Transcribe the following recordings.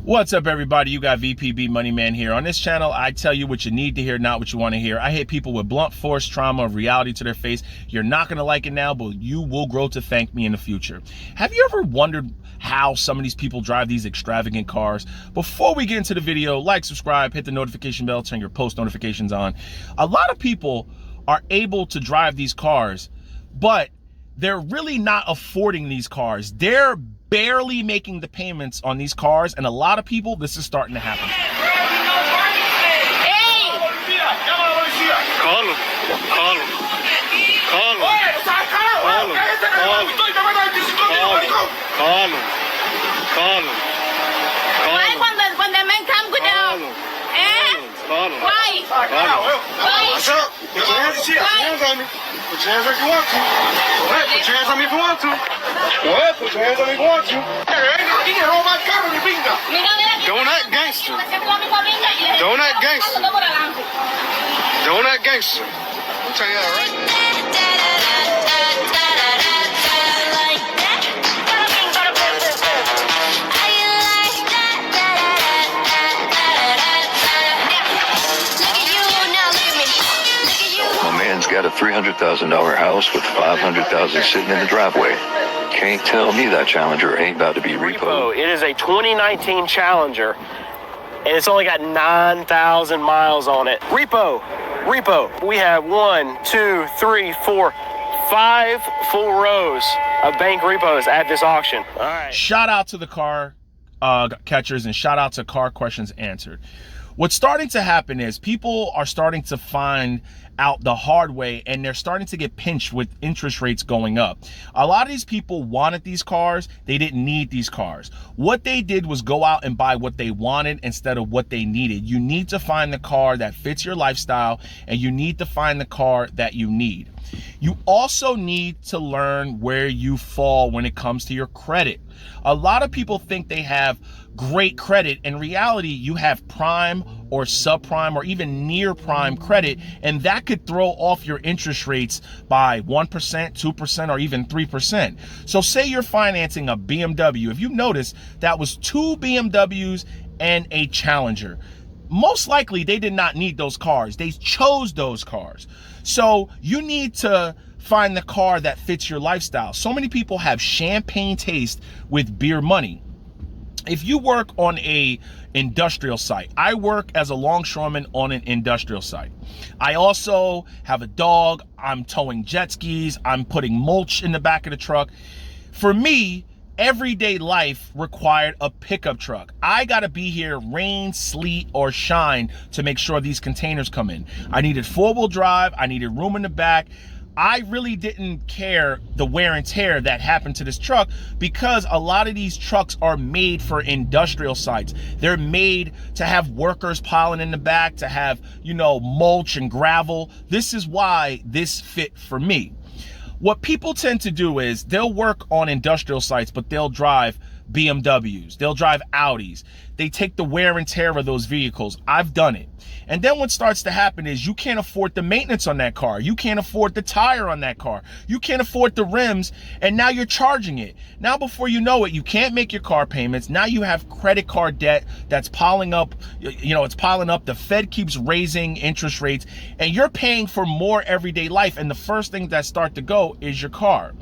What's up, everybody? You got VPB Money Man here. On this channel, I tell you what you need to hear, not what you want to hear. I hit people with blunt force trauma of reality to their face. You're not going to like it now, but you will grow to thank me in the future. Have you ever wondered how some of these people drive these extravagant cars? Before we get into the video, like, subscribe, hit the notification bell, turn your post notifications on. A lot of people are able to drive these cars, but they're really not affording these cars. They're barely making the payments on these cars, and a lot of people, this is starting to happen. Put your hands up if you want to. Go ahead, put your hands on me if you want to. Go ahead, put your hands on me if you want to. Don't act gangster. Don't act gangster. Don't act gangster. I'm telling you that, right? Got a $300,000 house with $500,000 sitting in the driveway. Can't tell me that Challenger ain't about to be repoed. It is a 2019 Challenger, and it's only got 9,000 miles on it. Repo. We have 1, 2, 3, 4, 5 full rows of bank repos at this auction. All right. Shout out to the car catchers, and shout out to Car Questions Answered. What's starting to happen is people are starting to find out the hard way, and they're starting to get pinched with interest rates going up. A lot of these people wanted these cars. They didn't need these cars. What they did was go out and buy what they wanted instead of what they needed. You need to find the car that fits your lifestyle, and you need to find the car that you need. You also need to learn where you fall when it comes to your credit. A lot of people think they have great credit. In reality, you have prime or subprime or even near prime credit, and that could throw off your interest rates by 1%, 2%, or even 3%. So say you're financing a BMW. If you notice, that was 2 BMWs and a Challenger. Most likely they did not need those cars. They chose those cars. So you need to find the car that fits your lifestyle. So many people have champagne taste with beer money. If you work on a industrial site, I work as a longshoreman on an industrial site. I also have a dog. I'm towing jet skis. I'm putting mulch in the back of the truck. For me, everyday life required a pickup truck. I gotta be here rain, sleet, or shine to make sure these containers come in. I needed 4-wheel drive. I needed room in the back. I really didn't care the wear and tear that happened to this truck, because a lot of these trucks are made for industrial sites. They're made to have workers piling in the back, to have, mulch and gravel. This is why this fit for me. What people tend to do is they'll work on industrial sites, but they'll drive BMWs, they'll drive Audis. They take the wear and tear of those vehicles. I've done it. And then what starts to happen is you can't afford the maintenance on that car. You can't afford the tire on that car. You can't afford the rims, and now you're charging it. Now, before you know it, you can't make your car payments. Now you have credit card debt that's piling up. It's piling up. The Fed keeps raising interest rates, and you're paying for more everyday life. And the first thing that start to go is your car.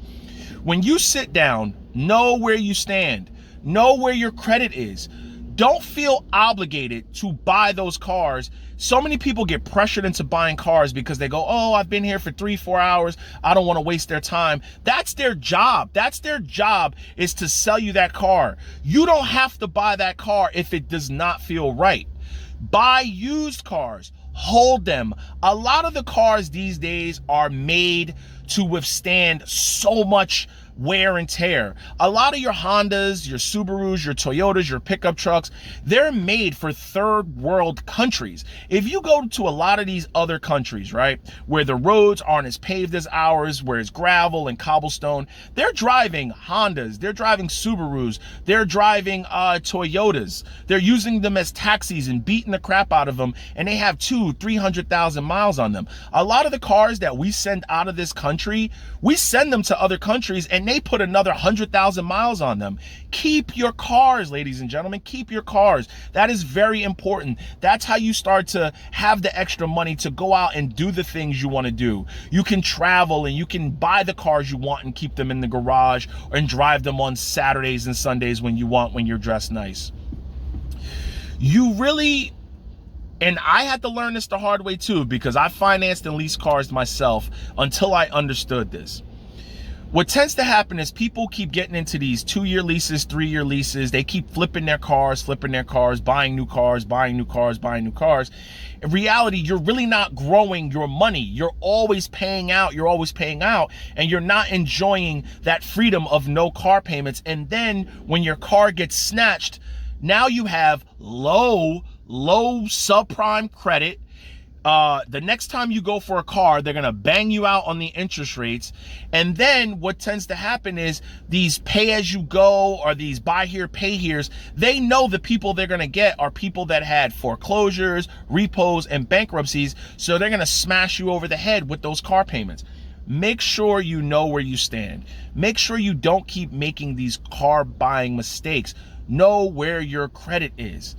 When you sit down, know where you stand, know where your credit is. Don't feel obligated to buy those cars. So many people get pressured into buying cars because they go, oh, I've been here for 3-4 hours. I don't want to waste their time. That's their job. That's their job, is to sell you that car. You don't have to buy that car if it does not feel right. Buy used cars. Hold them. A lot of the cars these days are made to withstand so much wear and tear. A lot of your Hondas, your Subarus, your Toyotas, your pickup trucks, they're made for third world countries. If you go to a lot of these other countries, right, where the roads aren't as paved as ours, where it's gravel and cobblestone, they're driving Hondas, they're driving Subarus, they're driving Toyotas. They're using them as taxis and beating the crap out of them, and they have 200,000-300,000 miles on them. A lot of the cars that we send out of this country, we send them to other countries, and and they put another 100,000 miles on them. Keep your cars, ladies and gentlemen. Keep your cars. That is very important. That's how you start to have the extra money to go out and do the things you want to do. You can travel and you can buy the cars you want and keep them in the garage and drive them on Saturdays and Sundays when you want, when you're dressed nice. You really, and I had to learn this the hard way too, because I financed and leased cars myself until I understood this. What tends to happen is people keep getting into these 2-year leases, 3-year leases. They keep flipping their cars, buying new cars. In reality, you're really not growing your money. You're always paying out, and you're not enjoying that freedom of no car payments. And then when your car gets snatched, now you have low subprime credit. The next time you go for a car, they're going to bang you out on the interest rates. And then what tends to happen is these pay-as-you-go or these buy here, pay here's, they know the people they're going to get are people that had foreclosures, repos, and bankruptcies. So they're going to smash you over the head with those car payments. Make sure you know where you stand. Make sure you don't keep making these car buying mistakes. Know where your credit is.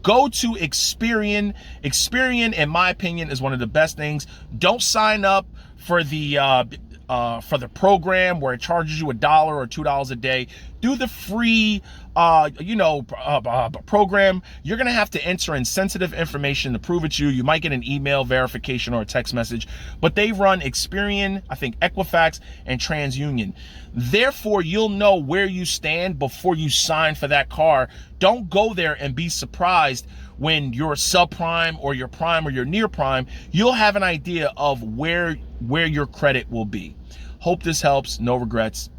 Go to Experian. Experian, in my opinion, is one of the best things. Don't sign up for the program where it charges you $1 or $2 a day. Do the free program. You're gonna have to enter in sensitive information to prove it's you. You might get an email verification or a text message, but they run Experian, I think Equifax, and TransUnion. Therefore, you'll know where you stand before you sign for that car. Don't go there and be surprised when you're subprime or you're prime or you're near prime. You'll have an idea of where your credit will be. Hope this helps. No regrets.